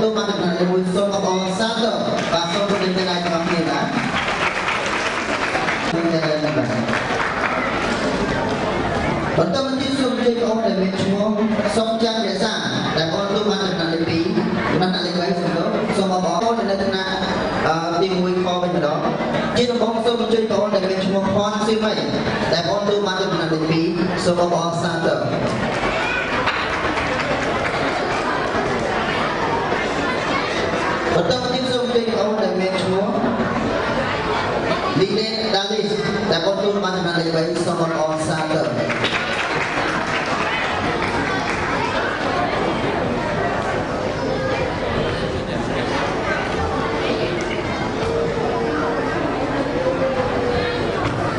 ទូបានដំណើរជាមួយសូមអបអរសាទរបាទសូមជម្រាបលាដល់អ្នកគ្នាណាបន្តមកទៀតសូមជម្រាបបងដែលមានឈ្មោះសុំច័ន្ទរក្សាដែលបងទូបានដំណើរទី2ដំណើរលេខ3សូមអបអរនៅថ្នាក់ទី1ខវិញម្ដងជាដំបូងសូមអញ្ជើញបងដែលមានឈ្មោះផនស៊ីវៃដែលបងទូបានដំណើរលេខ2សូមអបអរសាទរបន្តមកទៀតសូមអញ្ជើញបងដែលមានឈ្មោះលីណេដាលីសដែលបងទូបានដំណើរលេខ3សូមអបអរសាទរ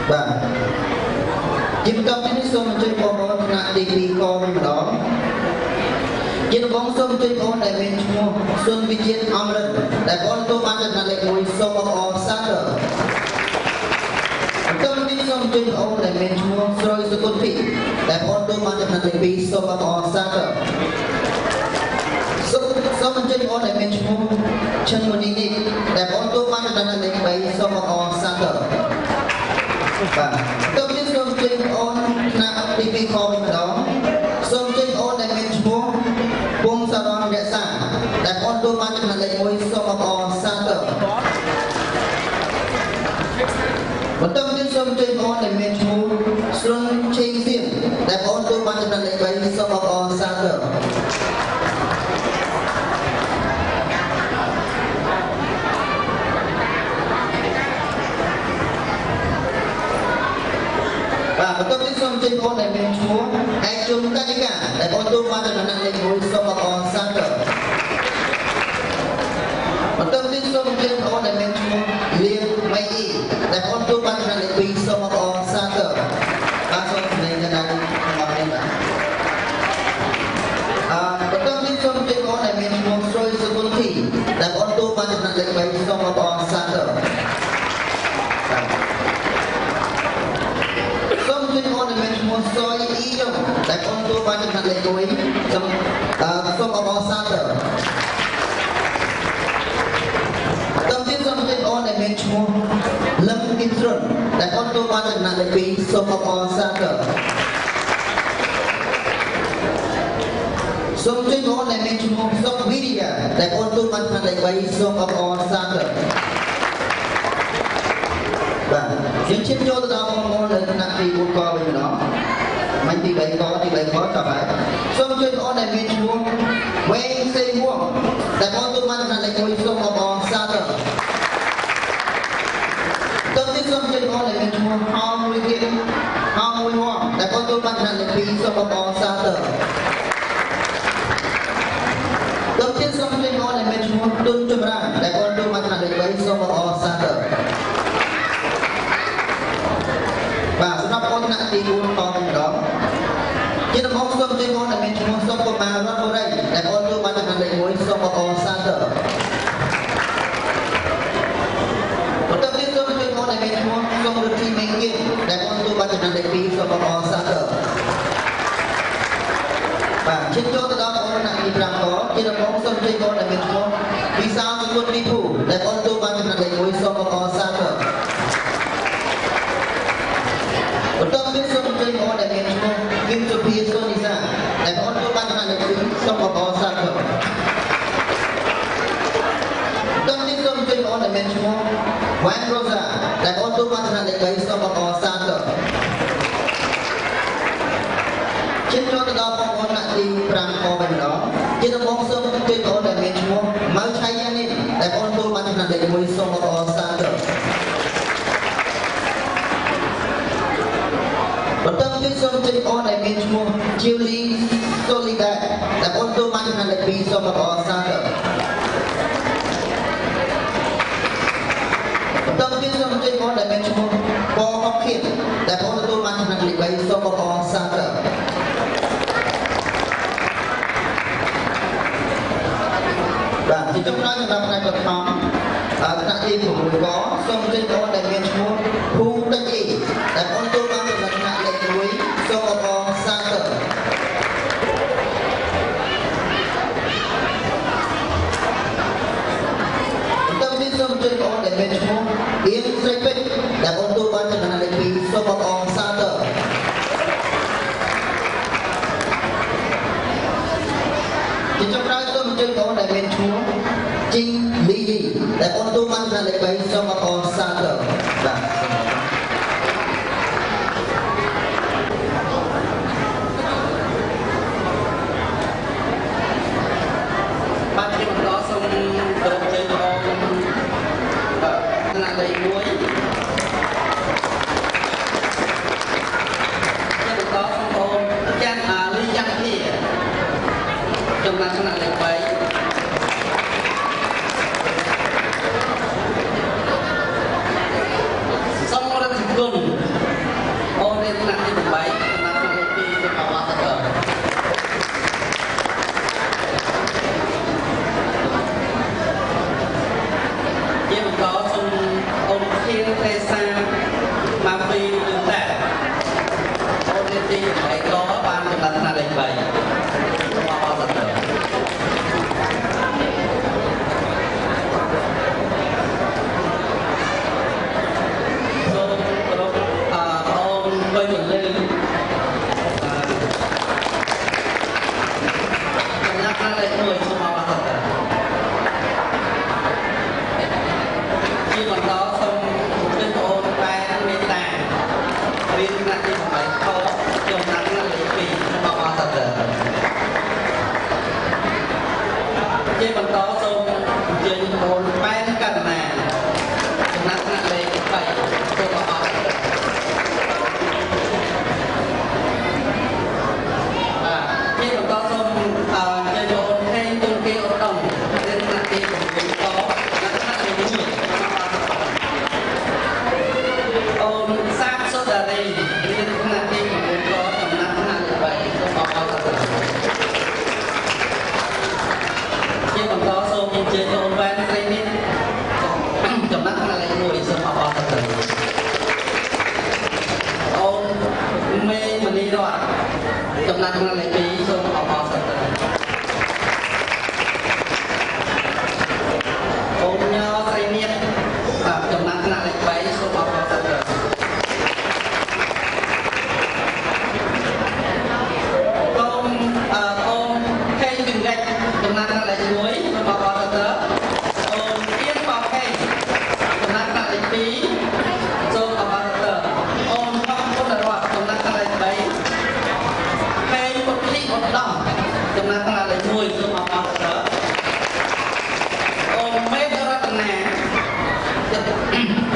បាទជាបន្តពីនេះសូមអញ្ជើញបងប្អូនថ្នាក់ទី2កវិញម្ដងជាដំបូងសូមអញ្ជើញបងដែលមានឈ្មោះសុនវិជាអមរិតដែលបងទូបានដំណើរលេខ1សូមអបអរសាទរបន្តពីនេះសូមអញ្ជើញបងដែលមានឈ្មោះស្រួយសុគន្ធធីដែលបងទូបានដំណើរលេខ2សូមអបអរសាទរសូមអញ្ជើញបងដែលមានឈ្មោះឈិនមូនីនីដែលបងទូបានដំណើរលេខ3សូមអបអរសាទរបាទទៅនេះសូមជើញអូនណាក់ទី2ខវិញម្ដងសូមជើញអូនដែលមានឈ្មោះពងសារ៉នរក្សាដែលអូនទូបានចំណាត់លេខ1សូមអបអរសាទរបន្តទៀតសូមជើញអូនដែលមានឈ្មោះស្រុនឆេងសៀមដែលអូនទូបានចំណាត់លេខ3សូមអបអរសាទរបាទបន្តទៀតសូមអញ្ជើញបងដែលមានឈ្មោះឯកជុំកញ្ញាដែលបងទូបានដំណើរលេខ1សូមអបអរសាទរបន្តទៀតសូមអញ្ជើញបងដែលមានឈ្មោះលៀងម៉ៃអ៊ីដែលបងទូបានដំណើរលេខ2សូមអបអរសាទរបាទសូមជំរាបលាដល់បងប្អូនបាទបន្តទៀតសូមអញ្ជើញបងដែលមានឈ្មោះស្រួយសុគន្ធធីដែលបងទូបានដំណើរលេខ3សូមអបអរសាទរសូមអញ្ជើញបងដែលមានឈ្មោះសយអ៊ីយ៉ុងដែលបងទូបានចំណាត់លេខ1សូមអបអរសាទរតំទៀតសូមអញ្ជើញបងដែលមានឈ្មោះលឹមគីត្រុនដែលបងទូបានចំណាត់លេខ2សូមអបអរសាទរសូមអញ្ជើញបងដែលមានឈ្មោះសុកវីរីយ៉ាដែលបងទូបានចំណាត់លេខ3សូមអបអរសាទរបាទយើងឈានចូលទៅដល់បងប្អូននៅថ្នាក់ទី4កវិញម្ដងមិនទី3កតបហើយសូមជួយបងដែលមានឈ្មោះវែងសេងវងដែលបងទូបានដំណើរលេខ1សូមអបអរសាទរតើទីសូមជួយបងដែលមានឈ្មោះហងមួយទៀតហងមួយវងដែលបងទូបានដំណើរលេខ2សូមអបអរសាទរតើទីសូមជួយបងដែលមានឈ្មោះទុនចម្រើនដែលបងទូបានដំណើរលេខ3សូមអបអរសាទរបាទសម្រាប់បងថ្នាក់ទី4តទៅម្ដងជាដំបូងសូមជួយបងដែលមានឈ្មោះសុកកុមាររតបុរីដែលបងទូបានដំណើរលេខ1សូមអបអរសាទរបន្តទៀតសូមជួយបងដែលមានឈ្មោះសុករុទ្ធីមេគៀនដែលបងទូបានដំណើរលេខ2សូមអបអរសាទរបាទជិះចូលទៅដល់បងថ្នាក់ទី5តជាដំបូងសូមជួយបងដែលមានឈ្មោះវិសាលសុគន្ធទីភូដែលបងទូបានដំណើរលេខ1សូមអបអរសាទរបន្តទៀតសូមអញ្ជើញបងដែលមានឈ្មោះគឹមសុភាសូនីសាដែលបងទូបានដំណើរលេខ2សូមអបអរសាទរបន្តទៀតសូមអញ្ជើញបងដែលមានឈ្មោះវ៉ាន់រ៉ូសាដែលបងទូបានដំណើរលេខ3សូមអបអរសាទរជិះចូលទៅដល់បងប្អូនថ្នាក់ទី5កវិញម្ដងជាដំបូងសូមអញ្ជើញបងដែលមានឈ្មោះម៉ៅឆៃយ៉ានីដែលបងទូបានដំណើរលេខ1សូមអបអរសាទរបន្តទៀតសូមអញ្ជើញបងដែលមានឈ្មោះជីវលីសូលីដាដែលបងទូបានចំណាត់លេខ2សូមអបអរសាទរបន្តទៀតសូមអញ្ជើញបងដែលមានឈ្មោះបហុកខៀនដែលបងទូបានចំណាត់លេខ3សូមអបអរសាទរបាទទីចុងក្រោយសម្រាប់ថ្ងៃបឋមថ្នាក់ទី6កសូមអញ្ជើញបងដែលមានឈ្មោះភូតិចអ៊ីដែលបងទូបានចំណាត់ថ្នាក់លេខ1សូមអបអរសាទរ ជាចុងក្រោយសូមអញ្ជើញបងដែលមានឈ្មោះជីងលីវីដែលបងទូបានឆ្នាំលេខ3សូមអបអរសាទរបាទបាទជាបន្តសូមគោរពជ័យបងថ្នាក់លេខ1ជាបន្តសូមបងចាន់លីយ៉ាងធាចំណាត់ថ្នាក់លេខ3សូមរំលឹកគុណអូនថ្នាក់ទី8ចំណាត់ថ្នាក់លេខ2សូមអបអរសាទរជាបន្តសូមអូនធានទេសាមកពីលឿនតែអូនទី8ក៏បានចំណាត់ថ្នាក់លេខ3សូមអបអរសាទរជាបន្តសូមអញ្ជើញបងប៉ែនករណាចំណាត់ថ្នាក់លេខ3សូមអបអរសាទរជាបន្តសូមអញ្ជើញបងហេងទុនគេឧត្តមរៀនថ្នាក់ទី9តថ្នាក់លេខ1អូនសាបសុដារីរៀនថ្នាក់ទី9តចំណាត់ថ្នាក់លេខ3សូមអបអរសាទរជាបន្តសូមអញ្ជើញអូនវ៉ែនស្រីនេះចំណាត់ថ្នាក់លេខ1សូមអបអរសាទរអូនមេមនីរតចំណាត់ថ្នាក់លេខ2សូមអបអរសាទរអូនញ៉ោស្រីនេះចំណាត់ថ្នាក់លេខ3សូមអបអរសាទរអូនខេងវិង្រេចចំណាត់ថ្នាក់លេខ1សូមអបអរសាទរអូនទៀនបោខេងចំណាត់ថ្នាក់លេខ2សូមអបអរសាទរអូនផំពុទ្ធរតចំណាត់ថ្នាក់លេខ3ខេងពុទ្ធិឧត្តមចំណាត់ថ្នាក់លេខ1សូមអបអរសាទរអូនមេឃរតនា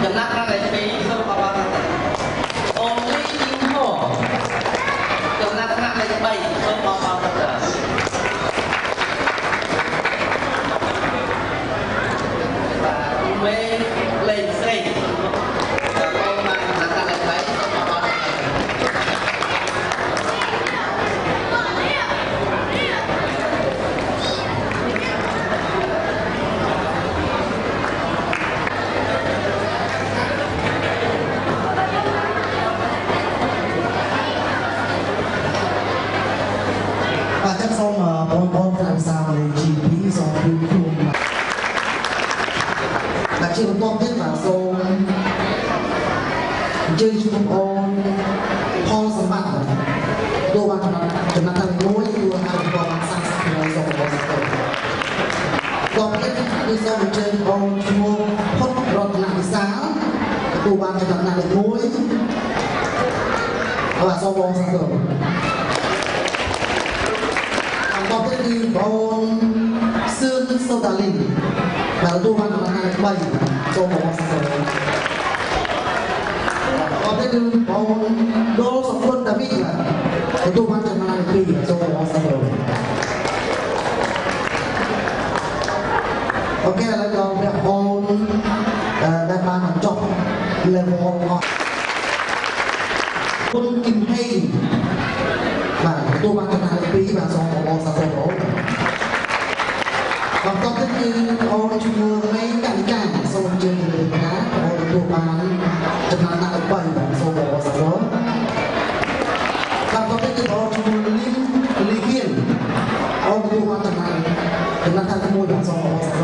ចំណាត់ថ្នាក់លេខ2សូមអបអរសាទរអូនលីជីងហោចំណាត់ថ្នាក់លេខ3សូមអបអរសាទរមេលេងស្រីបងបានចំណាត់ថ្នាក់លេខ3សូមអបអរសាទរបាទចឹងសូមបងប្អូនតាមសាលេខ GP សូមជួយខ្លួនបាទជាបន្តទៀតបាទសូមអញ្ជើញជួបបងប្អូនផលសម្បត្តិទូបានចំណាត់ថ្នាក់1គឺហៅបង30គីឡូសូមបងប្អូនតបទៀតគឺសូមអញ្ជើញបងឈ្មោះផុតរតនវិសាលទូបានចំណាត់ថ្នាក់1បាទសូមបងសាទរតបទៀតគឺបងសឿនសូដាលីនដែលទូបានចំណាត់ថ្នាក់3សូមបងសាទរតបទៀតគឺបងដូលសុភុនដាវីដែលទូបានចំណាត់ថ្នាក់2សូមបងសាទរអូខេឥឡូវដល់អ្នកបងដែលបានចប់ level របស់គុណគឹមហេងបាទទូបានចំណាត់2បាទសូមបងសាទរបន្តទៀតគឺអូនឈ្មោះមេកណ្ដាសូមអញ្ជើញលើកណាអូនទូបានចំណាត់ថ្នាក់3បាទសូមបងសាទរបន្តទៀតគឺអូនឈ្មោះលីគៀនអូនទូបានចំណាត់ថ្នាក់1បាទសូមបងសាទរ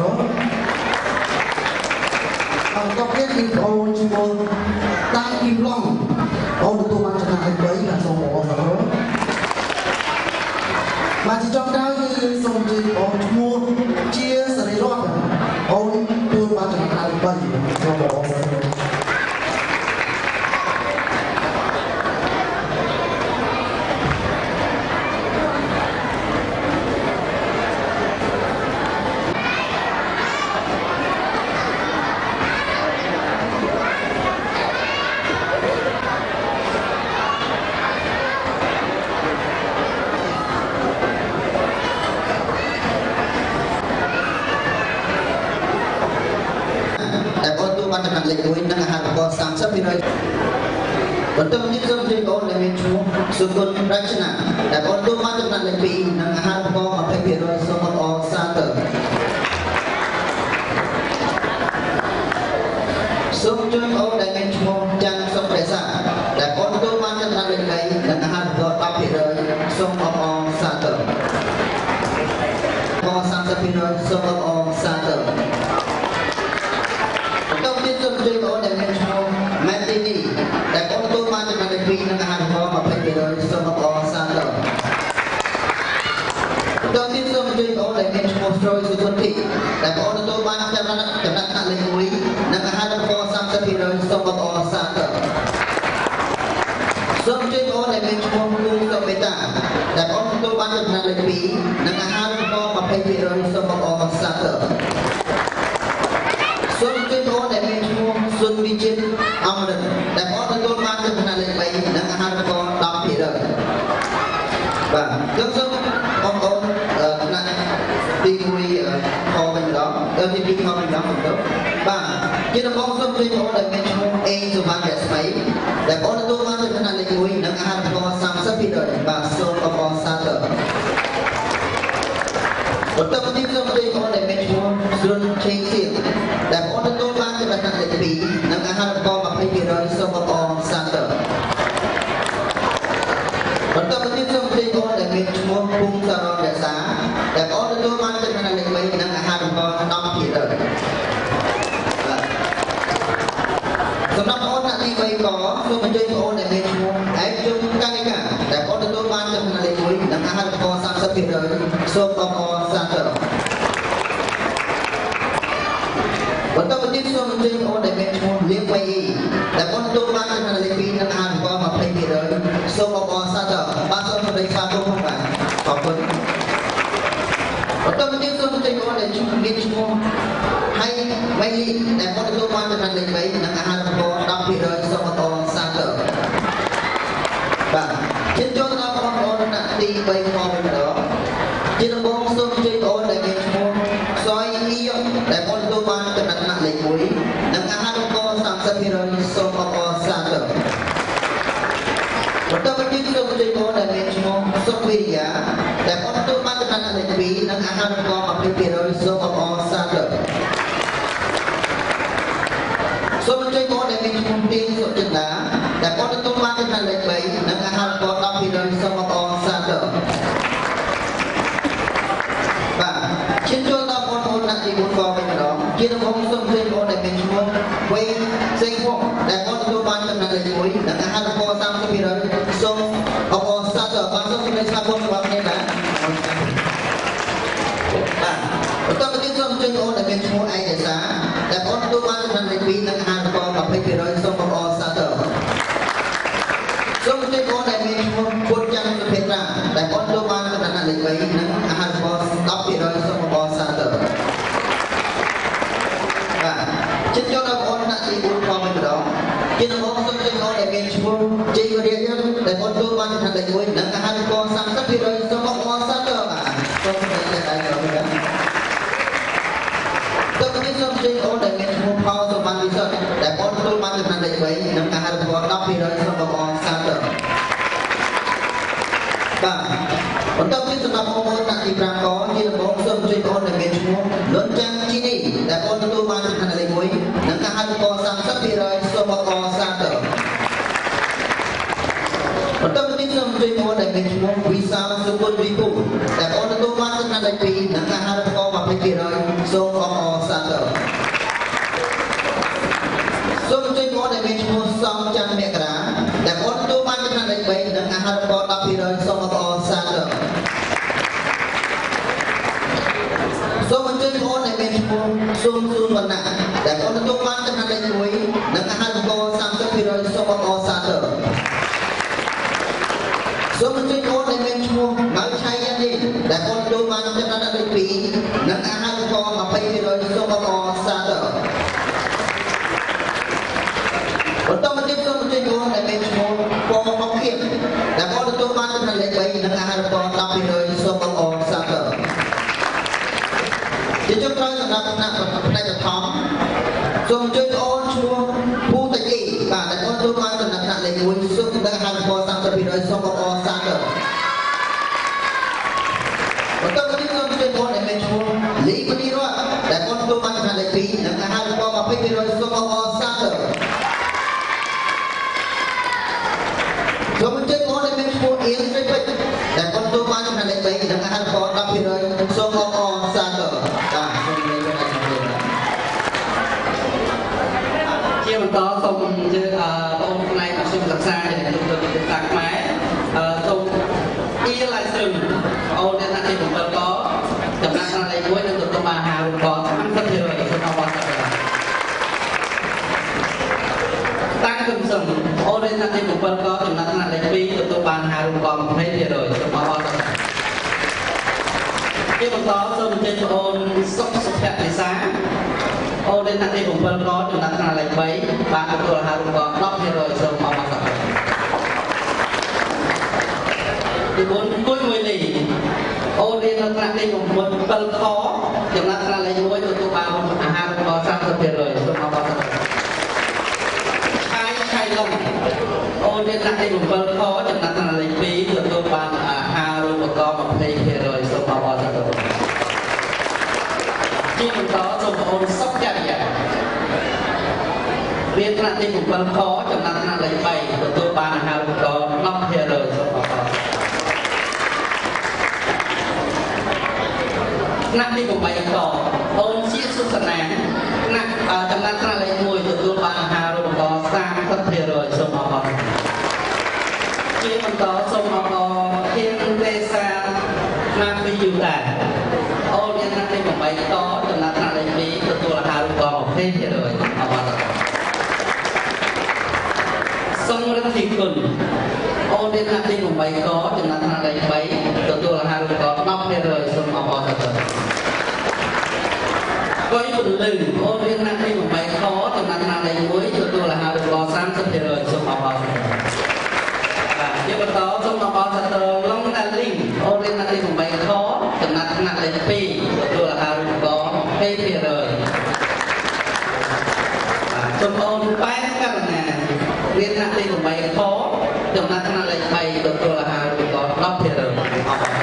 បន្តទៀតគឺអូនឈ្មោះតាំងគីមឡុងអូនទូបានចំណាត់3បាទសូមបងសាទរបាទជាចុងក្រោយគឺសូមអញ្ជើញ បានចំណាត់លេខ1និងអាហារូបករណ៍ 30% បន្ទាប់ទៀតសូមអញ្ជើញបងដែលមានឈ្មោះសុគន្ធរចនាដែលបងទទួលបានចំណាត់លេខ2និងអាហារូបករណ៍ 20% សូមអបអរសាទរសូមអញ្ជើញបងដែលមានឈ្មោះច័ន្ទសុខរក្សាដែលបងទទួលបានចំណាត់លេខ3និងអាហារូបករណ៍ 10% សូមអបអរសាទរបង30% សូមអបអរសាទរបន្ទាប់ទៀតសូមអញ្ជើញបងដែលមានឈ្មោះម៉ែទីនីដែលបងទទួលបានចំណាត់លេខ2និងអាហារូបករណ៍ 20% សូមអបអរសាទរបន្ទាប់ទៀតសូមអញ្ជើញបងដែលមានឈ្មោះស្រួយសុគន្ធីដែលបងទទួលបានចំណាត់លេខ1និងអាហារូបករណ៍ 30% សូមអបអរសាទរសូមអញ្ជើញបងដែលមានឈ្មោះគូសុមេតាដែលបងទទួលបានចំណាត់លេខ2និងអាហារូបករណ៍ 20% សូមអបអរសាទរសូមអញ្ជើញបងដែលមានឈ្មោះសុនវិចិត្រអមរិតដែលបងទទួលបានចំណាត់លេខ3និងអាហារូបករណ៍ 10% បាទយើងសូមបងប្អូនណាទី1ខវិញម្ដងទី2ខវិញម្ដងទៅបាទជាដំបូងសូមអញ្ជើញបងដែលមានឈ្មោះអេងសុវណ្ណរស្មីដែលបងទទួលបានចំណាត់លេខ1និងអាហារូបករណ៍ 30% បាទសូមអបអរសាទរបន្ទាប់ទៀតសូមអញ្ជើញបងដែលមានឈ្មោះស្រុនឆេងសៀងដែលបងទទួលបានចំណាត់លេខ2និងអាហារូបករណ៍ 20% សូមអបអរសាទរបន្ទាប់ទៀតសូមអញ្ជើញបងដែលមានឈ្មោះភូមិសរណរក្សាដែលបងទទួលបានចំណាត់លេខ3និងអាហារូបករណ៍ 10% សម្រាប់បងអ្នកទី3ក៏សូមអញ្ជើញបងដែលមានឈ្មោះអែកជុំកានិកាដែលបងទទួលបានចំណាត់លេខ1និងអាហារូបករណ៍ 30% សូមអបអរសាទរបន្ទាប់ទៀតសូមអញ្ជើញបងដែលមានឈ្មោះលៀងវៃដែលបងទទួលបានចំណាត់លេខ2និងអាហារូបករណ៍ 20% សូមអបអរសាទរបាទសូមជម្រាបស្វាគមន៍ផងបាទអរគុណបន្ទាប់ទៀតសូមអញ្ជើញបងដែលមានឈ្មោះហើយវៃលីដែលបងទទួលបានចំណាត់លេខ3និងអាហារូបករណ៍ 10% សូមអបអរសាទរបាទជិតចូលដល់បងប្អូនអ្នកទី3ខវិញម្ដងជាដំបូងសូមអញ្ជើញបងដែលមានឈ្មោះសយអ៊ីយ៉ុដែលបងទទួលបានចំណាត់លេខ1និងអាហារូបករណ៍ 30% សូមអបអរសាទរបន្ទាប់ទៀតសូមអញ្ជើញបងដែលមានឈ្មោះសុខវិរិយាដែលបងទទួលបានចំណាត់លេខ2និងអាហារូបករណ៍ 20% សូមអបអរសាទរសូមអញ្ជើញបងដែលមានឈ្មោះទៀងសុចិន្តាដែលបងទទួលបានចំណាត់លេខ3និងអាហារូបករណ៍ 10% សូមអបអរសាទរបាទជិះចូលដល់បងប្អូនអ្នកទី4ក៏វិញម្ដងជាដំបូងសូមអញ្ជើញបងដែលមានឈ្មោះវេងសេងវងដែលបងទទួលបានចំណាត់លេខ1និងអាហារូបករណ៍ 30% សូមអបអរសាទរបាទសូមជម្រាបស្វាគមន៍របស់គ្នាបាទបន្ទាប់ទៀតសូមអញ្ជើញបងដែលមានឈ្មោះឯកសារដែលបងទទួលបានចំណាត់លេខ2និងអាហារូបករណ៍ 20% សូមអបអរសាទរសូមអញ្ជើញបងដែលមានឈ្មោះពុទ្ធច័ន្ទសុភេត្រាដែលបងទទួលបានចំណាត់លេខ3និងអាហារូបករណ៍ 10% សូមអបអរសាទរបាទជិតចូលដល់បងអ្នកទី4ផងម្ដងជាដំបូងសូមអញ្ជើញបងដែលមានឈ្មោះជ័យវរៈដែលបងទទួលបានចំណាត់លេខ1និងអាហារូបករណ៍ 30% សូមអបអរសាទរបាទសូមសម្ដែងតែឯងបាទទៅនេះសូមអញ្ជើញបងដែលមានឈ្មោះផលសុបានវិសុទ្ធដែលបងទទួលបានចំណាត់លេខ3និងអាហារូបករណ៍ 10% សូមអបអរសាទរបាទបន្ទាប់ទៀតសម្រាប់បងប្អូនអ្នកទី5កជាដំបូងសូមអញ្ជើញបងដែលមានឈ្មោះលន់ចាំងជីនីដែលបងទទួលបានចំណាត់លេខ1និងអាហារូបករណ៍ 30% សូមអបអរសាទរបន្ទាប់ទៀតសូមអញ្ជើញបងដែលមានឈ្មោះវិសាលសុគន្ធវិពុលដែលបងទទួលបានចំណាត់លេខ2និងអាហារូបករណ៍ 20% សូមអបអរសាទរសូមអញ្ជើញបងដែលមានឈ្មោះសំច័ន្ទមករាដែលបងទទួលបានចំណាត់លេខ3និងអាហារូបករណ៍ 10% សូមអបអរសាទរសូមអញ្ជើញបងដែលមានឈ្មោះស៊ុំស៊ូនវណ្ណៈដែលបងទទួលបានចំណាត់លេខ1និងអាហារូបករណ៍ 30% សូមអបអរសាទរសូមអញ្ជើញបងដែលមានឈ្មោះម៉ៅឆៃយ៉ានីដែលបងទទួលបានចំណាត់លេខ2និងអាហារូបករណ៍ 20% សូមអបអរសាទរបន្តមកទៀតសូមអញ្ជើញបងដែលមានឈ្មោះពងមកគៀបដែលបងទទួលបានចំណាត់លេខ3និងអាហារូបករណ៍ 10% សូមអបអរសាទរជាចុងក្រោយសម្រាប់ផ្នែកបឋមសូមអញ្ជើញបងឈ ឈ្មោះភូតជីបាទតែបងទូបានដំណាក់ថ្នាក់លេខ1សុខដល់ហៅប30%សូមអបអរសាទរបន្តមកនេះសូមជូនបងដែលមានឈ្មោះលីមនីរ៉ាដែលបងទូបានដំណាក់លេខ2និងហៅប20%សូមអបអរសាទរសូមអញ្ជើញបងដែលមានឈ្មោះអៀងស្រីពេជ្រដែលបងទូបានដំណាក់លេខ3និងហៅប10%សូមអបអរសាទរបាទសូមលេខ1ជាបន្តសូមអញ្ជើញបងផ្នែកមធ្យមសិក្សាដែលទទួលពីភាសាខ្មែរសូមអ៊ីឡៃសឹងអូនអ្នកណាទី7កចំណាក់ថ្នាក់លេខ1នឹងទទួលបានអាហារូបករណ៍30%សូមអបអរសាទរតាំងគំសឹងអូនអ្នកណាទី7កចំណាក់ថ្នាក់លេខ2ទទួលបានអាហារូបករណ៍20%សូមអបអរសាទរជាបន្តសូមអញ្ជើញបងអូនសុខសុភវិសាអូនអ្នកណាទី7កចំណាក់ថ្នាក់លេខ3បានទទួលអាហារូបករណ៍10%សូមអបអរសាទរទី4គួយមួយលីអូនរៀននៅថ្នាក់ទី7ខចំណាត់ថ្នាក់លេខ1ទទួលបានអាហារូបករណ៍30%សូមអបអរសាទរឆៃឡុងអូនរៀនថ្នាក់ទី7ខចំណាត់ថ្នាក់លេខ2ទទួលបានអាហារូបករណ៍20%សូមអបអរសាទរជាបន្តសូមបងអូនសុខចរិយារៀនថ្នាក់ទី7ខចំណាត់ថ្នាក់លេខ3ទទួលបានអាហារូបករណ៍10%សូមអបអរសាទរថ្នាក់ទី8កអូនជាសុសនាថ្នាក់ចំណាត់ថ្នាក់លេខ1ទទួលបានអាហារូបករណ៍30%សូមអបអរជាបន្តសូមអបអរធានទេសាណាពីយូតាអូនជាថ្នាក់ទី8កចំណាត់ថ្នាក់លេខ2ទទួលអាហារូបករណ៍20%អបអរសូមរំធីគុណអូនជាថ្នាក់ទី8កចំណាត់ថ្នាក់លេខ3ទទួលអាហារូបករណ៍10%សូមអបអរសាទរកុយពលឹងអូនរៀនថ្នាក់ទី8ខចំណាត់ថ្នាក់លេខ1ទទួលអាហារូបករណ៍30%សូមអបអរសាទរបាទជាបន្តសូមអបអរសាទរឡុងដាលីងអូនរៀនថ្នាក់ទី8ខចំណាត់ថ្នាក់លេខ2ទទួលអាហារូបករណ៍20%បាទសូមអូនប៉ែនករណារៀនថ្នាក់ទី8ខចំណាត់ថ្នាក់លេខ3ទទួលអាហារូបករណ៍10%អបអរសាទរ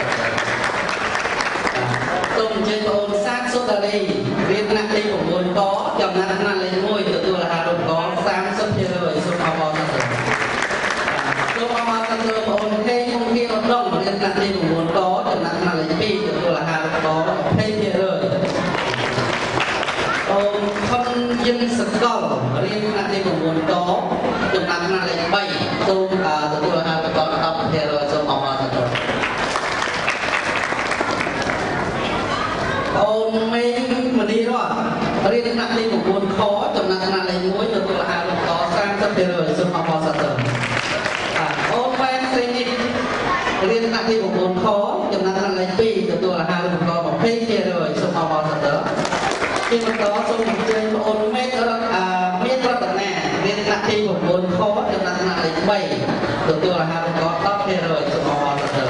សូមអញ្ជើញបងអូនសាទសូដាលីរៀនថ្នាក់ទី9កចំណាត់ថ្នាក់លេខ1ទទួលអាហារូបករណ៍30%សូមអបអរសាទរសូមអបអរសាទរបងអូនហេងមុខគៀវដងរៀនថ្នាក់ទី9កចំណាត់ថ្នាក់លេខ2ទទួលអាហារូបករណ៍20%អូនខុនយិនសកលរៀនថ្នាក់ទី9កចំណាត់ថ្នាក់លេខ3សូមទទួលអាហារូបករណ៍10%សូមអបអរសាទរអូនមេងមនីរ៉ារៀនថ្នាក់ទី9ខចំណាត់ថ្នាក់លេខ1ទទួលអាហារូបករណ៍30%សូមអបអរសាទរអូនវ៉ែនសេនីរៀនថ្នាក់ទី9ខចំណាត់ថ្នាក់លេខ2ទទួលអាហារូបករណ៍20%សូមអបអរសាទរជាបន្តសូមអញ្ជើញបងអូនមេតរតមានរតនារៀនថ្នាក់ទី9ខចំណាត់ថ្នាក់លេខ3ទទួលអាហារូបករណ៍10%សូមអបអរសាទរ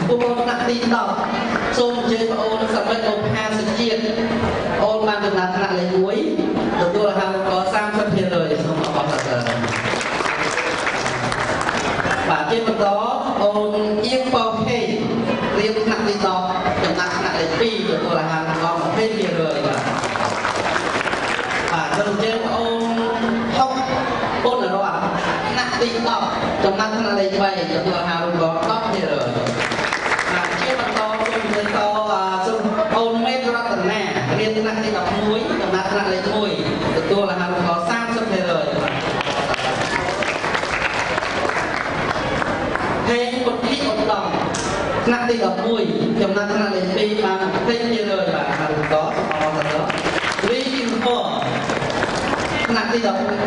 បងអូនថ្នាក់ទី10សូមអញ្ជើញបងអូនសម្រាប់អូន50ជាតិអូនបានចំណាត់ថ្នាក់លេខ1ទទួលអាហារូបករណ៍30%សូមអបអរសាទរបាទជាបន្តអូនអៀងប៉ោហេរៀនថ្នាក់ទី10ចំណាត់ថ្នាក់លេខ2ទទួលអាហារូបករណ៍20%បាទសូមអញ្ជើញបងអូនហុកពុនរតថ្នាក់ទី10ចំណាត់ថ្នាក់លេខ3ទទួលអាហារូបករណ៍10%ជាបន្តសូមអញ្ជើញតសូមអូនមេតរតនារៀនថ្នាក់ទី11ចំណាត់ថ្នាក់លេខ1ទទួលអាហារូបករណ៍30%ហេងពុទ្ធិឧត្តមថ្នាក់ទី11ចំណាត់ថ្នាក់លេខ2បាន20%បាទអាហារូបករណ៍សូមអបអរសាទររីគីមផថ្នាក់ទី11ក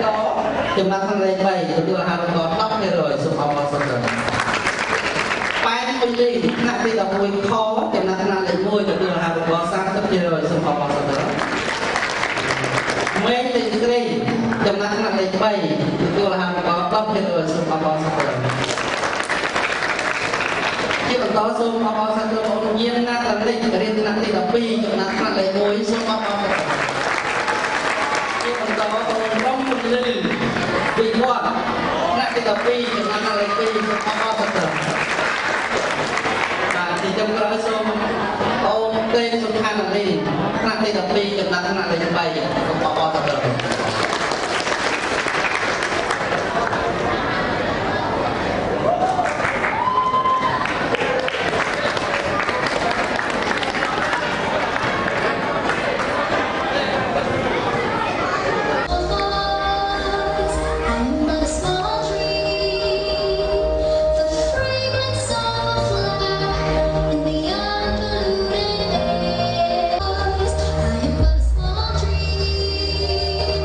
ចំណាត់ថ្នាក់លេខ3ទទួលអាហារូបករណ៍10%សូមអបអរសាទរប៉ែនមុញលីថ្នាក់ទី11ខចំណាត់ថ្នាក់លេខ1ទទួលអាហារូបករណ៍30%សូមអបអរសាទរមេលេខ3ចំណាត់ថ្នាក់លេខ3ទទួលអាហារូបករណ៍10%សូមអបអរសាទរជាបន្តសូមអបអរសាទរបងញៀនណាតាលិចរៀនថ្នាក់ទី12ចំណាត់ថ្នាក់លេខ1សូមអបអរសាទរ Lynn ពីវត្តថ្នាក់ទី12ចំណាត់លេខ2សូមអបអរសាទរបាទទីចុងក្រោយសូមអូនទេសំខាន់ណាស់នេះថ្នាក់ទី12ចំណាត់ថ្នាក់លេខ3សូមអបអរសាទរ I'm but a small tree, the fragrance of a flower in the unpolluted air. I am but a small tree,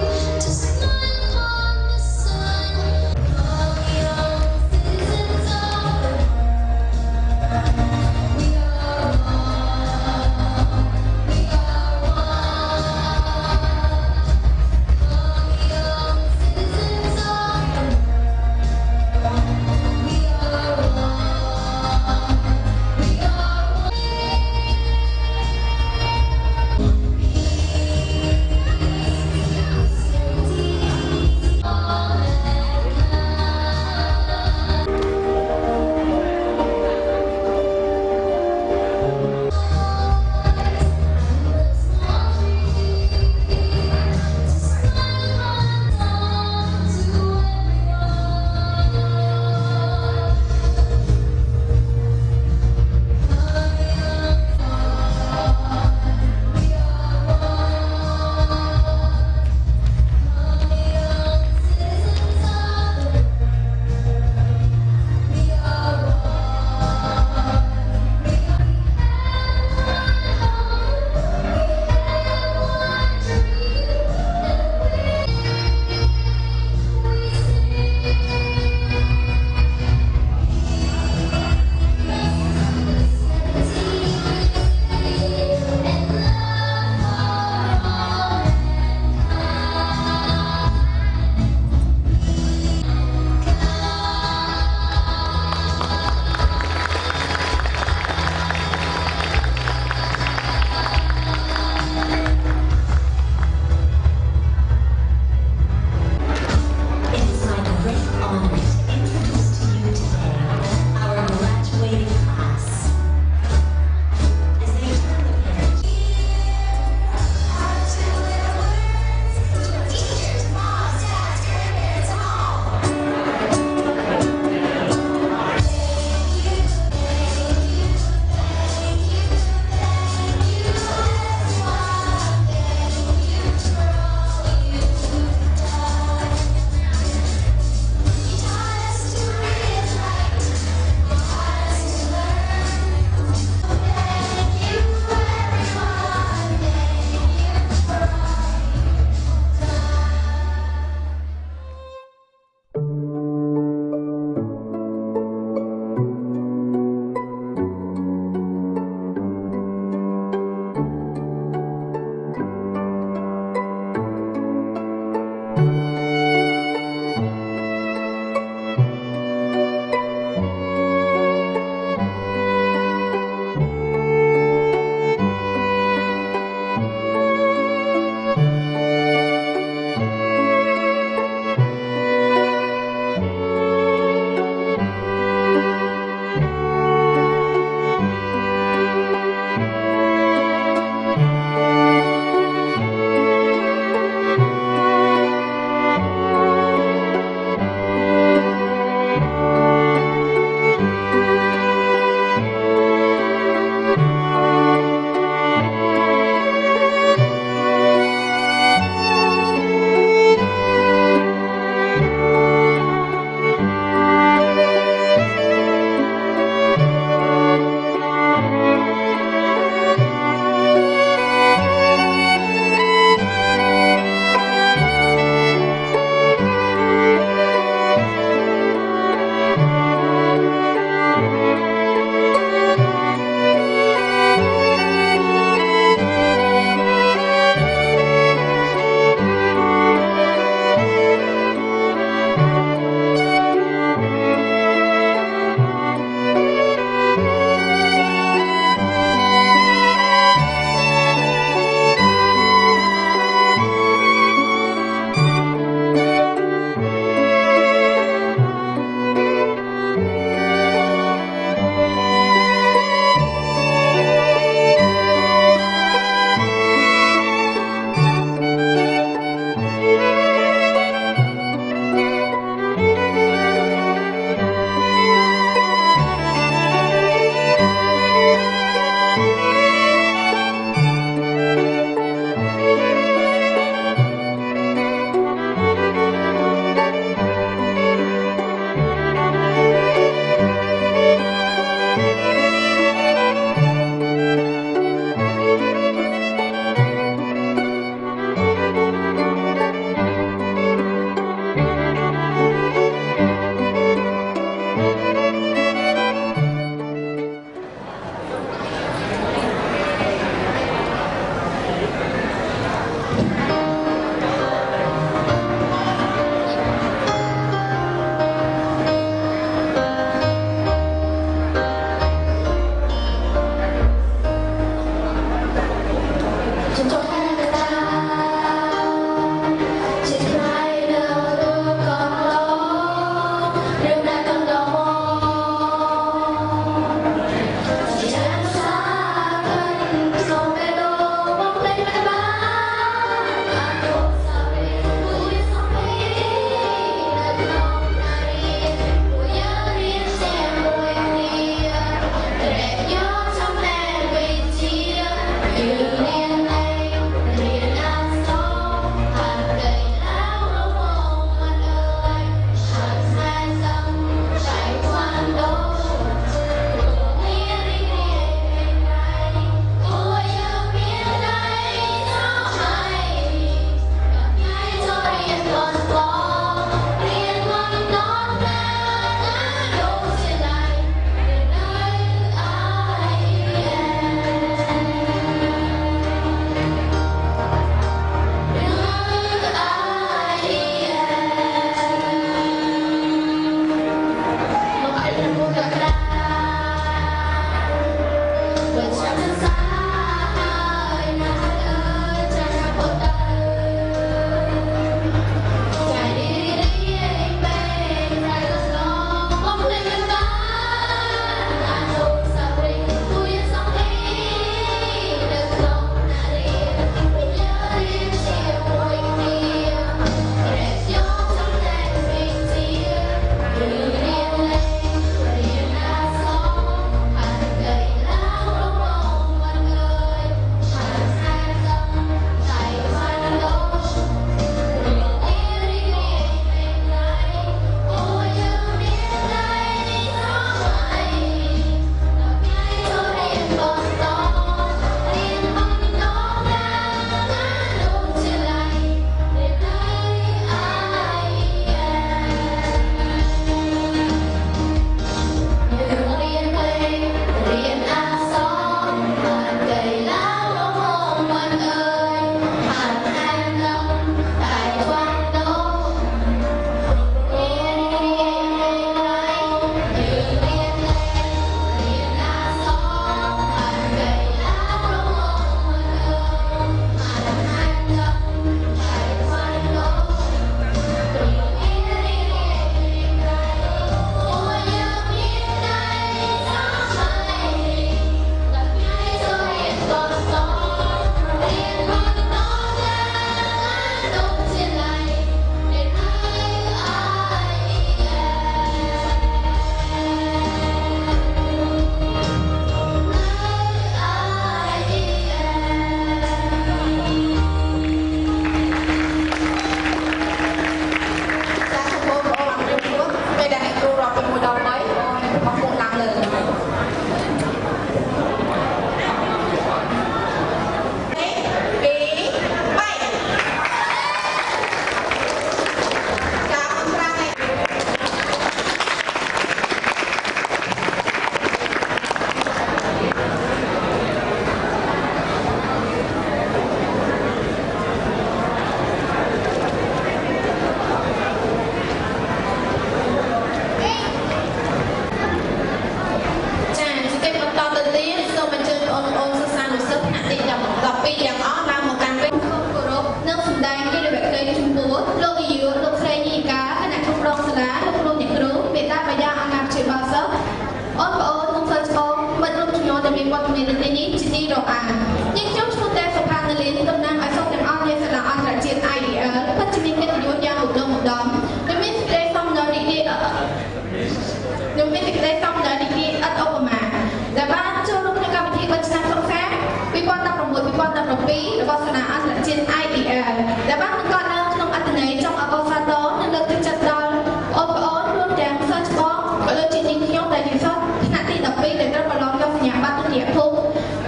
12របស់សាលាអន្តរជាតិ IEL ដែលបានបង្កើតឡើងក្នុងអត្ថន័យចង់អបអរសាទរនិងលើកទឹកចិត្តដល់បងប្អូនរួមទាំងសិស្សច្បងក៏ដូចជានាងខ្ញុំដែលជាសិស្សថ្នាក់ទី12ដែលត្រូវប្រឡងយកសញ្ញាបត្រទុតិយភូមិ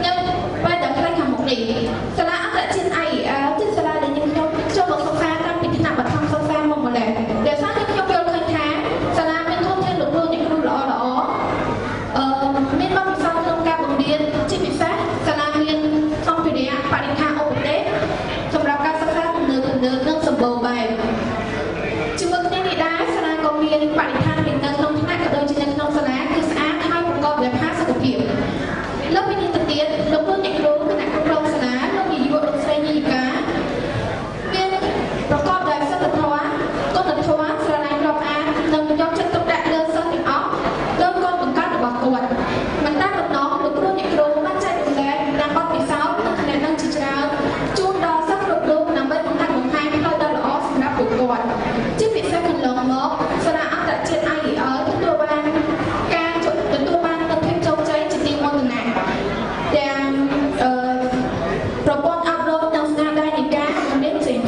នៅពេលដ៏ខ្លីខាងមុខនេះសាលាអន្តរជាតិ IEL ជាសាលាដែលនាងខ្ញុំចូលមកសិក្សាតាំងពីថ្នាក់បឋមសិក្សាមកម្ល៉េះដែលសារនាងខ្ញុំយល់ឃើញថាសាលាមានធនធានលោកគ្រូអ្នកគ្រូល្អមានបទពិសោធន៍ក្នុងការបង្រៀនជាពិសេសសាលាមានសម្ភារៈបរិក្ខារឧបទេសសម្រាប់ការសិក្សាទំនើបនិងសម្បូរបែបជាមួយគ្នានេះដែរសាលាក៏មានបរិស្ថានទាំងនៅក្នុងថ្នាក់ក៏ដូចជានៅក្នុងសាលាគឺស្អាតហើយប្រកបដោយផាសុកភាពលើសពីនេះទៅទៀតលោកគ្រូអ្នកគ្រូគណៈគ្រប់គ្រងសាលាលោកនាយកលោកស្រីនីយិកាមានប្រកបដោយសិលធម៌គុណធម៌ស្រឡាញ់រាប់អាននិងយកចិត្តទុកដាក់លើសិស្សទាំងអស់លើកូនបង្កើតរបស់គាត់មិនតែប៉ុណ្ណោះលោកគ្រូអ្នកគ្រូបានចែករំលែកតាមបទពិសោធន៍និងចំណេះដឹងជាច្រើនជូនដល់សិស្សគ្រប់រូបដើម្បីបង្ហាញផ្លូវដ៏ល្អសម្រាប់ពួកគាត់ជាពិសេសកន្លងមកសាលាអន្តរជាតិ IEL ទទួលបាននូវភាពជោគជ័យជាទីមោទនៈទាំងប្រព័ន្ធអប់រំនិងស្នាដៃនៃការបង្រៀនផ្សេងៗ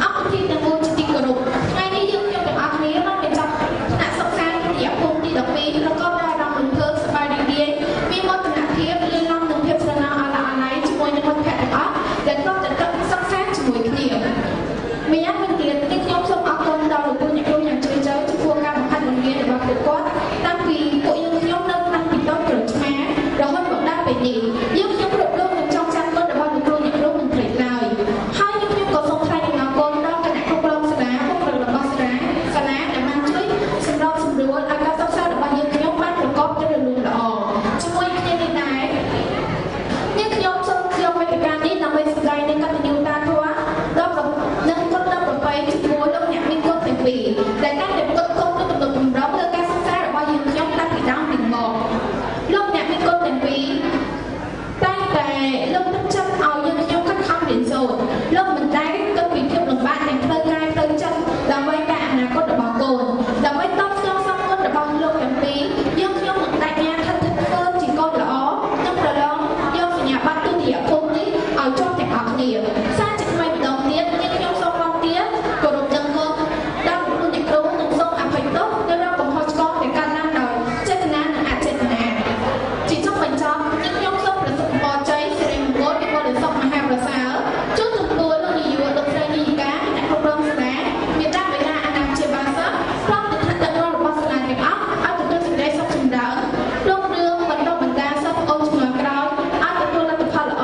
អង្គភាពទាំងមូលជាទីគោរពថ្ងៃនេះយើងទាំងអស់គ្នាបានបញ្ចប់ថ្នាក់សិក្សាទុតិយភូមិទី12ប្រកបដោយអារម្មណ៍រំភើបសប្បាយរីករាយមានមោទនភាពលឿនលំនិងភាពស្រណោះអាឡោអាឡៃជាមួយនឹងមិត្តភក្តិទាំងអស់ដែលធ្លាប់តែសិក្សាជាមួយគ្នាម្យ៉ាងវិញទៀតខ្ញុំសូមអរគុណដល់លោកគ្រូអ្នកគ្រូយ៉ាងជ្រាលជ្រៅចំពោះការបង្ហាត់បង្រៀនរបស់ពួកគាត់តាំងពីពួកយើងខ្ញុំនៅតាំងពីតូចក្រូចឆ្មារហូតមកដល់ពេលនេះយើងខ្ញុំគ្រប់គ្រងនិងចង់ចាំគុណរបស់លោកគ្រូអ្នកគ្រូមិនភ្លេចឡើយហើយខ្ញុំក៏សូមថ្លែងអំណរគុណដល់គណៈគ្រប់គ្រងសាលាពួករបស់សាលាដែលបានជួយសម្របសម្រួលឲ្យការសិក្សារបស់យើងខ្ញុំបានប្រកបដោយរលូនល្អជាមួយគ្នានេះដែរនាងខ្ញុំសូមយកវេទិកានេះដើម្បីសម្ដែងនូវកតញ្ញូតាធម៌ដល់និងគុណដល់ប្រពៃជាមួយលោកអ្នកមានគុណទាំងពីរដែលកាន់តែផ្គត់ផ្គង់នូវទំនុកបំរុងលើការសិក្សារបស់យើងខ្ញុំតាំងពីដើមពីមកលោកអ្នកមានគុណទាំងពីរតែលោកទឹកចិត្តឲ្យយើងខ្ញុំខិតខំរៀនសូត្រលោកមិនដែលគិតពីភាពលំបាកទាំងផ្លូវកាយផ្លូវចិត្តដើម្បីការអនាគតរបស់កូនដើម្បីតបស្នងសំគុណរបស់លោកទាំងពីរយើងខ្ញុំនឹងបញ្ញាខិតខំធ្វើជាកូនល្អនិងប្រឡងយកសញ្ញាបត្រទុតិយភូមិនេះឲ្យជាប់ទាំងអស់គ្នាសារជាថ្មីម្ដងទៀតយើងខ្ញុំសូមបងទៀតគោរពដឹងគុណដល់លោកគ្រូអ្នកគ្រូនិងសូមអភ័យទោសនៅក្នុងកំហុសឆ្គងដែលកើតឡើងដោយចេតនានិងអចេតនាជាចុងបញ្ចប់យើងខ្ញុំសូមប្រសិទ្ធពរជ័យសិរីមង្គលពីបរិសុទ្ធមហាប្រសើរជូនចំពោះលោកនាយកលោកស្រីនីយិកាអ្នកគ្រប់គ្រងសាលាមេត្តាបិតាអាណាព្យាបាលសិស្សព្រមទាំងថ្នាក់ដឹកនាំរបស់សាលាទាំងអស់ឲ្យទទួលសេចក្តីសុខចម្រើនរុងរឿងបណ្ដុះបណ្ដាលសិស្សប្អូនជំនាន់ក្រោយឲ្យទទួលលទ្ធផលល្អ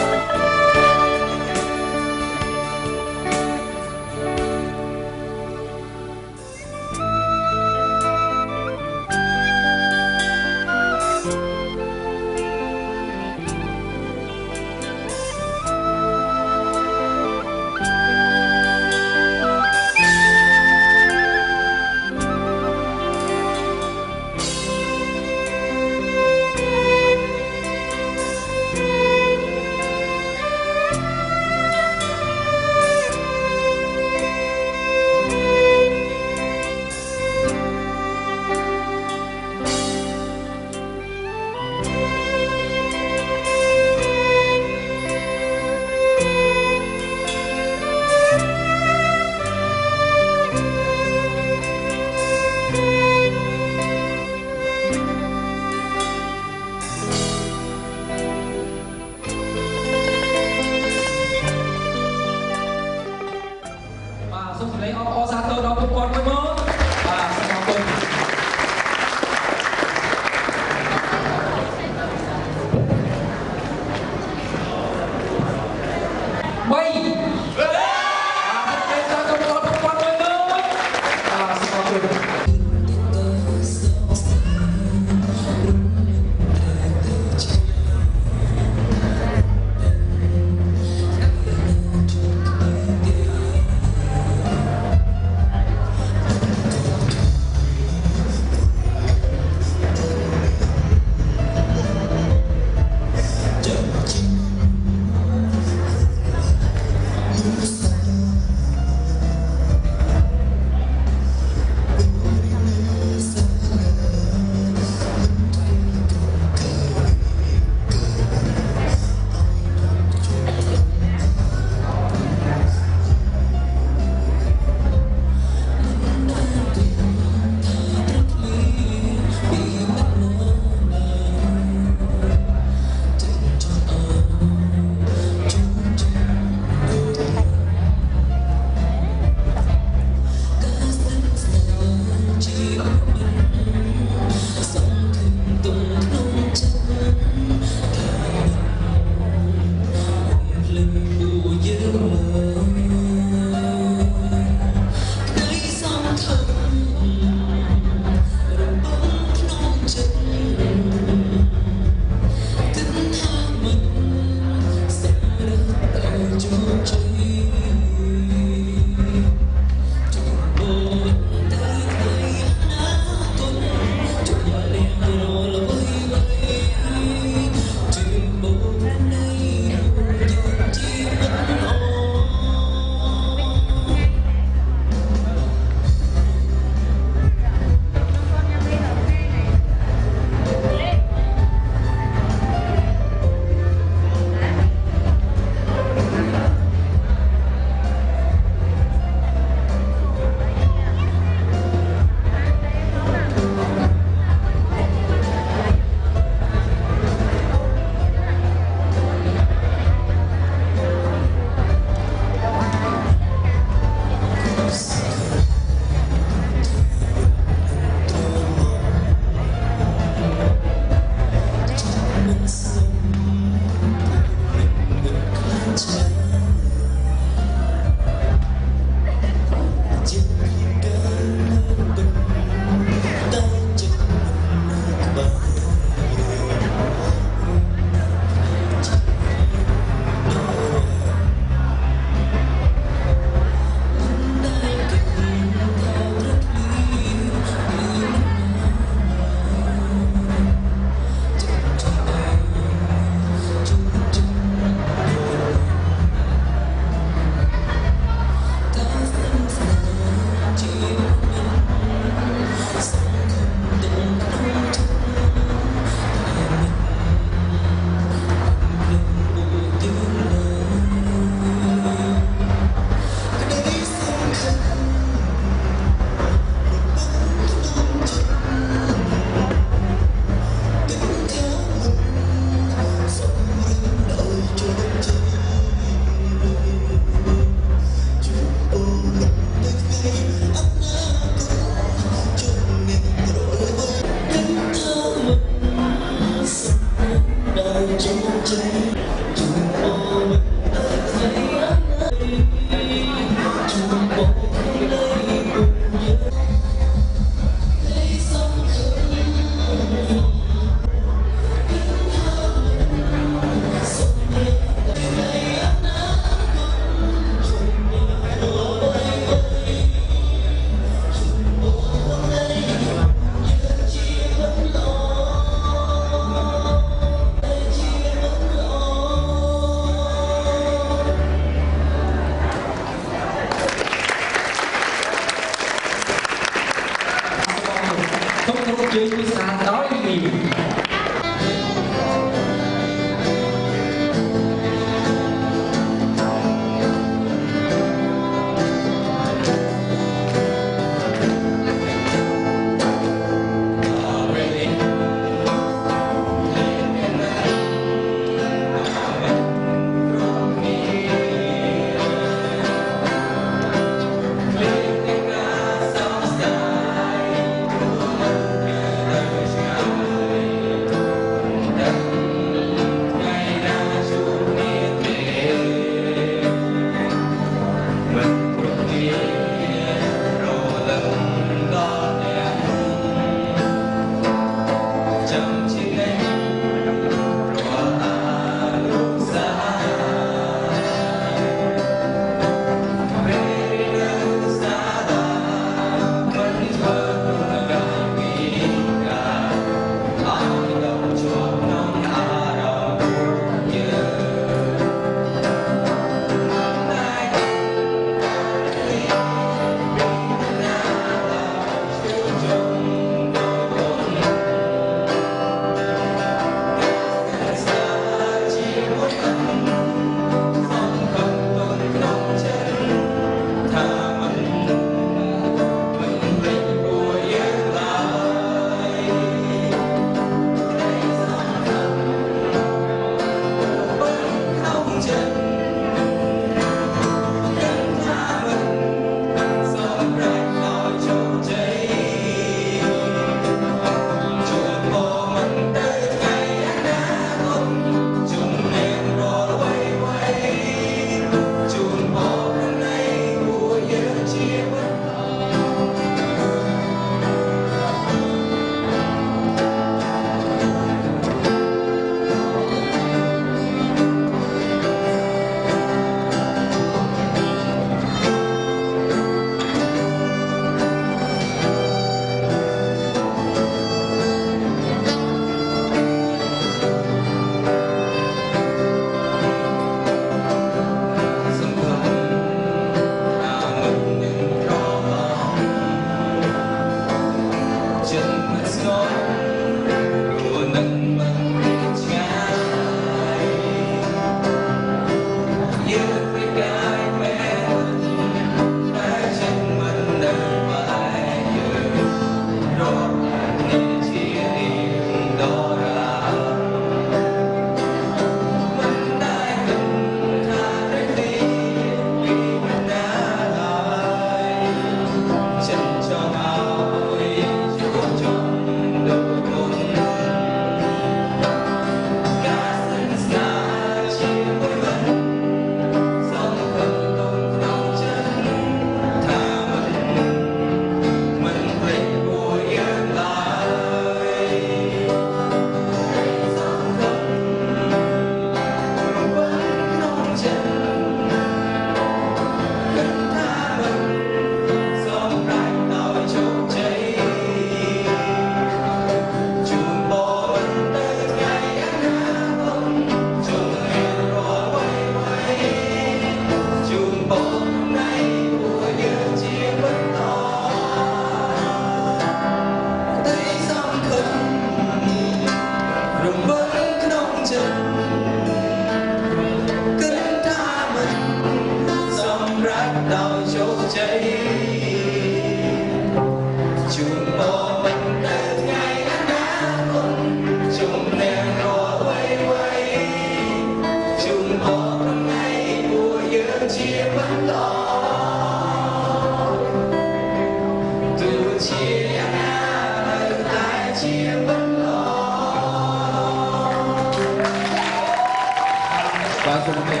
បាទសូមអរ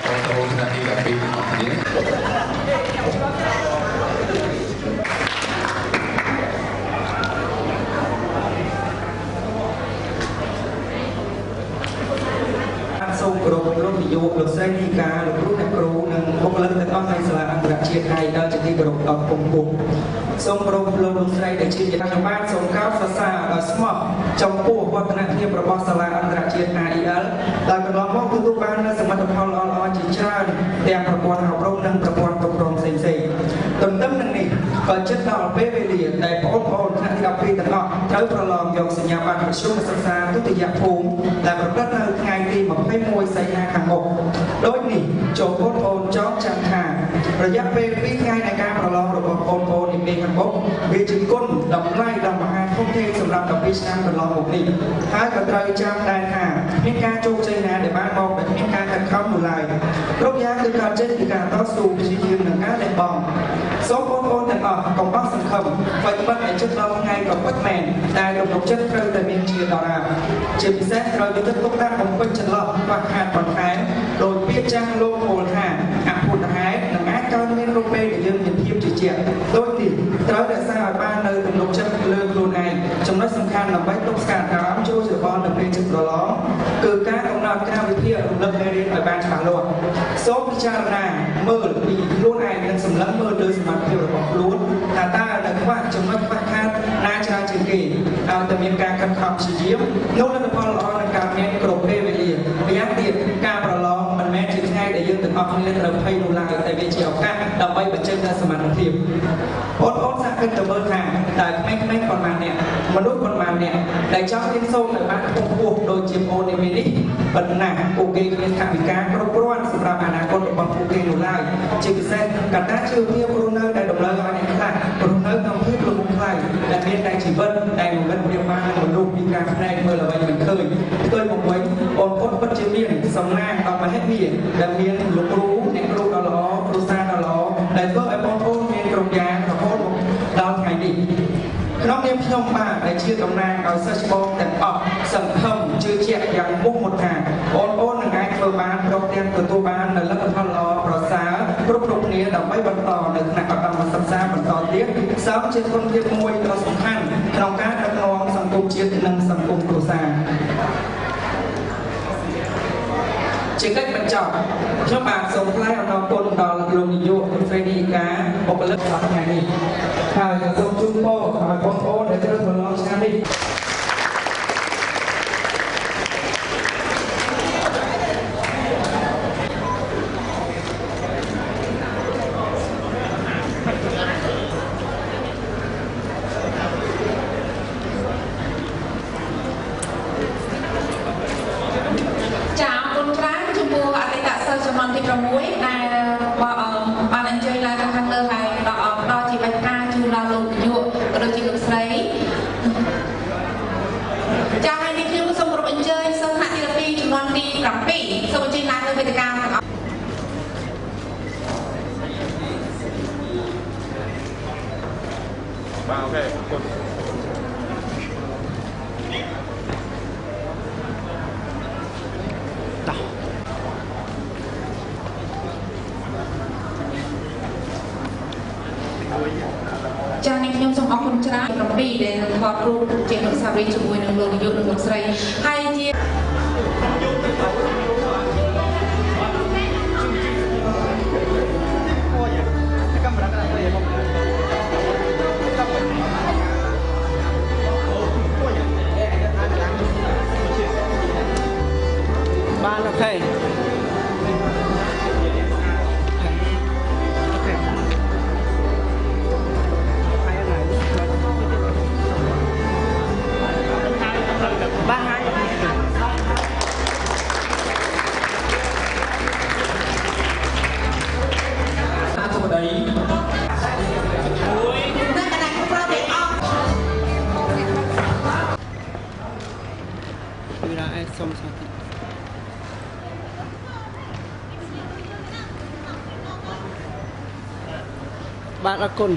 គុណអូនណាទី12នេះសូមគោរពលោកនាយកលោកស្រីនីកាលោកគ្រូអ្នកគ្រូនិងបុគ្គលិកទាំងអស់នៃសាលាអន្តរជាតិហើយដល់ជាទីគោរពដល់ពុំពុំសូមគោរពលោកស្រីដែលជាជាកម្មបានសូមកោតសរសើរដល់ស្មោះចំពោះវឌ្ឍនភាពរបស់សាលាអន្តរជាតិ AEL ដែលកន្លងមកទទួលបាននូវសមិទ្ធផលល្អៗជាច្រើនទាំងប្រព័ន្ធអប់រំនិងប្រព័ន្ធគ្រប់គ្រងផ្សេងៗទន្ទឹមនឹងនេះក៏ជិតដល់ពេលវេលាដែលបងប្អូនថ្នាក់ទី12ទាំងអស់ត្រូវប្រឡងយកសញ្ញាបត្រមធ្យមសិក្សាទុតិយភូមិដែលប្រព្រឹត្តនៅថ្ងៃទី21 សីហាខាងមុខដូចនេះចូលបងប្អូនចងចាំថារយៈពេល2ថ្ងៃនៃការប្រឡងរបស់បងប្អូននាពេលខាងមុខវាជាគុណតម្លៃដ៏មហាធំធេងសម្រាប់12ឆ្នាំកន្លងមកនេះហើយក៏ត្រូវចាំដែរថាមានការជោគជ័យណាដែលបានមកដោយមានការខិតខំនោះឡើយគ្រប់យ៉ាងគឺកើតចេញពីការតស៊ូព្យាយាមនិងការលះបង់សូមបងប្អូនទាំងអស់កុំបោះសង្ឃឹមអ្វីពិតដែលជិតដល់ថ្ងៃក៏ពិតមែនតែទំនុកចិត្តត្រូវតែមានជាដរាបជាពិសេសត្រូវយកទឹកទុកដាក់បំពេញចន្លោះខ្វះខាតបន្ថែមដោយពាក្យចាស់លោកពោលថាអភូតហេតុនឹងអាចកើតមានរូបពេលដែលយើងមានភាពជឿជាក់ដូចនេះត្រូវរក្សាឲ្យបាននៅទំនុកចិត្តលើខ្លួនឯងចំណុចសំខាន់ដើម្បីទប់ស្កាត់អារម្មណ៍ចូលច្របល់នៅពេលជិតប្រឡងគឺការកំណត់កាលវិភាគរំលឹកមេរៀនឲ្យបានច្បាស់លាស់សូមពិចារណាមើលពីខ្លួនឯងនិងសម្លឹងមើលលើសមត្ថភាពរបស់ខ្លួនថាតើនៅខ្វះចំណុចខ្វះខាតណាច្រើនជាងគេឲ្យតែមានការខិតខំព្យាយាមនោះលទ្ធផលល្អនឹងកើតមានគ្រប់ពេលវេលាម្យ៉ាងទៀតការប្រឡងមិនមែនជាថ្ងៃដែលយើងទាំងអស់គ្នាត្រូវភ័យនោះឡើយតែវាជាឱកាសដើម្បីបញ្ចេញនូវសមត្ថភាពបងប្អូនសាកគិតទៅមើលថាតើក្មេងៗប៉ុន្មានអ្នកមនុស្សប៉ុន្មានអ្នកដែលចង់រៀនសូត្រឲ្យបានខ្ពង់ខ្ពស់ដូចជាបងនាពេលនេះប៉ុន្តែពួកគេមានថវិកាគ្រប់គ្រាន់សម្រាប់អនាគតរបស់ពួកគេនោះឡើយជាពិសេសកត្តាជីវភាពរស់នៅដែលតម្រូវឲ្យអ្នកខ្លះរស់នៅក្នុងភាពលំខ្លាំងដែលមានតែជីវិតដែលមិនមានភាពបានមនុស្សពីការផ្នែកមើលអ្វីមិនឃើញផ្ទុយមកវិញបងប្អូនពិតជាមានសំណាងដ៏មហិមាដែលមានលោកគ្រូអ្នកគ្រូដ៏ល្អគ្រូសាស្ត្រដ៏ល្អដែលធ្វើឲ្យបងប្អូនមានគ្រប់យ៉ាងរហូតដល់ថ្ងៃនេះក្នុងនាមខ្ញុំបាទដែលជាតំណាងឲ្យសិស្សច្បងទាំងអស់សង្ឃឹមជឿជាក់យ៉ាងមុខមុតថាបងប្អូននឹងអាចធ្វើបានព្រមទាំងទទួលបាននូវលទ្ធផលល្អប្រសើរគ្រប់គ្នាដើម្បីបន្តនៅថ្នាក់ឧត្តមសិក្សាបន្តទៀតសោមជាគុណភាពមួយដ៏សំខាន់ក្នុងការដឹកនាំសង្គមជាតិនិងសង្គមគ្រួសារជាកិច្ចបញ្ចប់ខ្ញុំបាទសូមថ្លែងអំណរគុណដល់លោកនាយករដ្ឋមន្ត្រីនីកាបុគ្គលិករបស់ថ្ងៃនេះហើយក៏សូមជូនពរឲ្យបងប្អូនដែលត្រូវប្រឡងឆ្នាំនេះបានអញ្ជើញឡើងខាងលើហើយដល់ជាបេក្ខជូនដល់លោកនាយកក៏ដូចជាលោកស្រីចា៎ហើយនេះខ្ញុំសូមគោរពអញ្ជើញសិស្សថ្នាក់ទី12ចំនួនទី7សូមអញ្ជើញឡើងលើវេទិកាទាំងអស់បាទអូខេអរគុណចា៎នេះខ្ញុំសូមអរគុណច្រើន7ដែលថតរូបជាអនុស្សាវរីយ៍ជាមួយនឹងលោកនាយកនិងលោកស្រីហើយជាបានអូខេសូមស្វាគមន៍បាទអរគុណ